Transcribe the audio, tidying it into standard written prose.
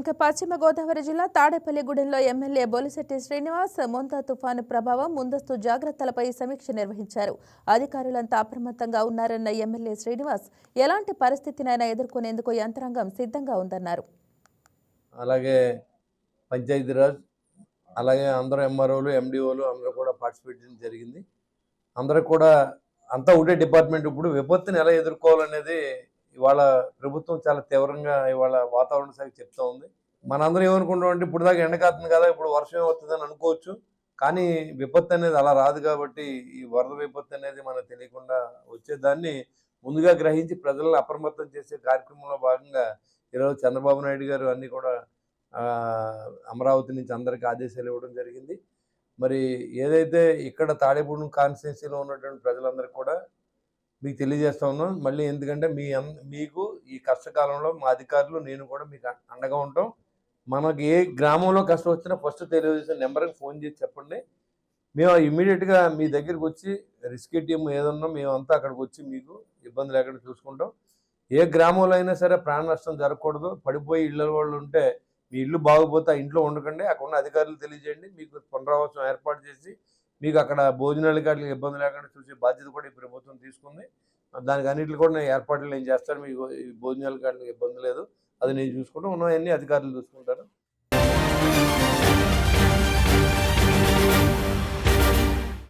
ఇక పశ్చిమ గోదావరి జిల్లా తాడేపల్లిగూడెంలో ఎమ్మెల్యే బొలిశెట్టి శ్రీనివాస్ మోంతా తుఫాను ప్రభావం ముందస్తు జాగ్రత్తలపై సమీక్ష నిర్వహించారు. అధికారులంతా అప్రమత్తంగా ఉన్నారన్న ఎమ్మెల్యే శ్రీనివాస్ ఎలాంటి పరిస్థితినైనా ఎదుర్కొనేందుకు యంత్రాంగం సిద్ధంగా ఉందన్నారు. అలాగే పంచాయతీరాజ్ అలాగే అందరూ ఎంఆర్ఓలు ఎండిఓలు అందరూ కూడా పార్టిసిపేట్ చేయడం జరిగింది. అందరూ కూడా అంతా ఒకటే డిపార్ట్మెంట్. ఇప్పుడు విపత్తుని ఎలా ఎదుర్కోవాలనేది ఇవాళ ప్రభుత్వం చాలా తీవ్రంగా ఇవాళ వాతావరణ శాఖ చెప్తా ఉంది. మనందరం ఏమనుకుంటాం అంటే ఇప్పుడు దాకా ఎండ కాస్తుంది కదా, ఇప్పుడు వర్షం ఏమవుతుందని అనుకోవచ్చు. కానీ విపత్తు అనేది అలా రాదు కాబట్టి ఈ వరద విపత్తు అనేది మనకు తెలియకుండా వచ్చేదాన్ని ముందుగా గ్రహించి ప్రజలను అప్రమత్తం చేసే కార్యక్రమంలో భాగంగా ఈరోజు చంద్రబాబు నాయుడు గారు అన్నీ కూడా అమరావతి నుంచి అందరికీ ఆదేశాలు ఇవ్వడం జరిగింది. మరి ఏదైతే ఇక్కడ తాడేపూడి కాన్స్టిట్యున్సీలో ఉన్నటువంటి ప్రజలందరికీ కూడా మీకు తెలియజేస్తా ఉన్నాం. మళ్ళీ ఎందుకంటే మీకు ఈ కష్టకాలంలో మా అధికారులు నేను కూడా మీకు అండగా ఉంటాం. మనకి ఏ గ్రామంలో కష్టం వచ్చినా ఫస్ట్ తెలియజేసిన నెంబర్కి ఫోన్ చేసి చెప్పండి. మేము ఇమ్మీడియట్గా మీ దగ్గరికి వచ్చి రెస్క్యూ టీమ్ ఏదన్నా మేమంతా అక్కడికి వచ్చి మీకు ఇబ్బంది లేకుండా చూసుకుంటాం. ఏ గ్రామంలో అయినా సరే ప్రాణ నష్టం జరగకూడదు. పడిపోయి ఇళ్ళ వాళ్ళు ఉంటే మీ ఇల్లు బాగుపోతే ఆ ఇంట్లో ఉండకండి. అక్కడ ఉన్న అధికారులు తెలియజేయండి. మీకు పునరావాసం ఏర్పాటు చేసి మీకు అక్కడ భోజనాలు కానీ ఇబ్బంది లేకుండా చూసే బాధ్యత కూడా ఈ ప్రభుత్వం తీసుకుంది. దానికి అన్నింటిలో కూడా నేను ఏర్పాట్లు నేను చేస్తాను. మీకు ఈ భోజనాలు కానీ ఇబ్బంది లేదు, అది నేను చూసుకుంటూ ఉన్నవన్నీ అధికారులు చూసుకుంటారు.